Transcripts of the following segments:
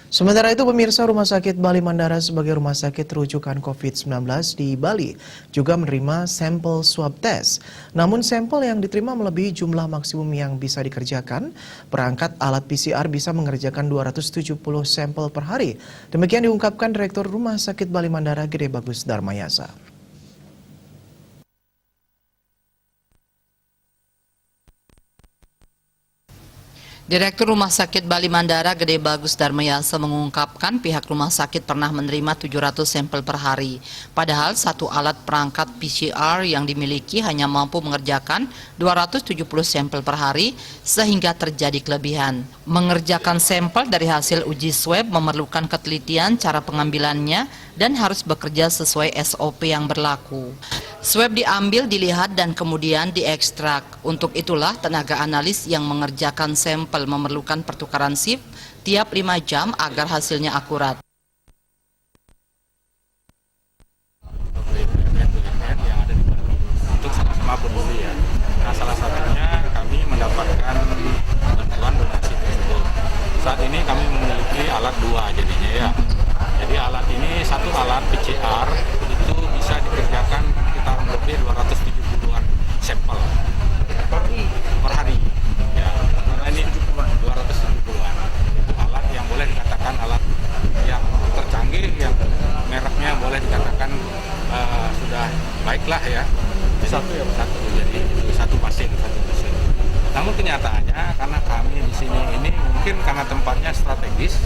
Sementara itu, pemirsa, Rumah Sakit Bali Mandara sebagai rumah sakit rujukan COVID-19 di Bali juga menerima sampel swab test. Namun sampel yang diterima melebihi jumlah maksimum yang bisa dikerjakan. Perangkat alat PCR bisa mengerjakan 270 sampel per hari. Demikian diungkapkan Direktur Rumah Sakit Bali Mandara Gede Bagus Darmayasa. Direktur Rumah Sakit Bali Mandara Gede Bagus Darmayasa mengungkapkan pihak rumah sakit pernah menerima 700 sampel per hari. Padahal satu alat perangkat PCR yang dimiliki hanya mampu mengerjakan 270 sampel per hari sehingga terjadi kelebihan. Mengerjakan sampel dari hasil uji swab memerlukan ketelitian cara pengambilannya dan harus bekerja sesuai SOP yang berlaku. Swab diambil, dilihat, dan kemudian diekstrak. Untuk itulah tenaga analis yang mengerjakan sampel memerlukan pertukaran shift tiap 5 jam agar hasilnya akurat. Yang ada di Bali untuk sama-sama peduli ya. Nah, salah satunya kami mendapatkan bantuan donasi tersebut. Saat ini kami memiliki alat 2 jadinya ya. Jadi alat ini, satu alat PCR itu bisa dikerjakan sekitar lebih 270-an sampel per hari. Ya, karena ini 270-an. Itu alat yang boleh dikatakan alat yang tercanggih, yang mereknya boleh dikatakan sudah baiklah ya. Jadi, satu pasien. Namun kenyataannya karena kami di sini ini mungkin karena tempatnya strategis,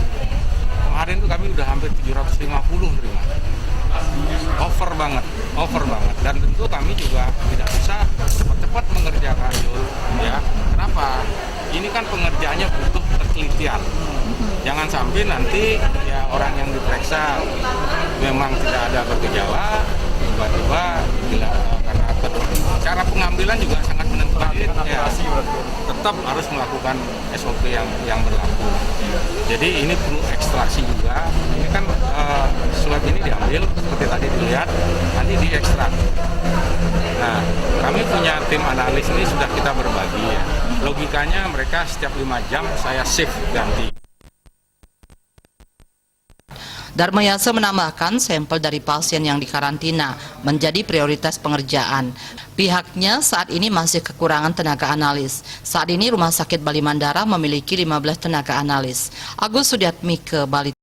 kemarin itu kami udah hampir 750 terima. Over banget. Dan tentu kami juga tidak bisa cepat-cepat mengerjakan ya. Kenapa? Ini kan pengerjaannya butuh ketelitian. Jangan sampai nanti ya orang yang diperiksa memang tidak ada bergejala, tiba-tiba karena cara pengambilan juga sangat menentukan ya, tetap harus melakukan SOP yang berlaku. Jadi ini perlu ekstraksi juga. Ini kan swab ini diambil seperti tadi dilihat, nanti diekstrak. Nah, kami punya tim analis ini sudah kita berbagi ya. Logikanya mereka setiap 5 jam saya shift ganti. Darmayasa menambahkan sampel dari pasien yang dikarantina menjadi prioritas pengerjaan. Pihaknya saat ini masih kekurangan tenaga analis. Saat ini Rumah Sakit Bali Mandara memiliki 15 tenaga analis. Agus Sudiatmike, Bali.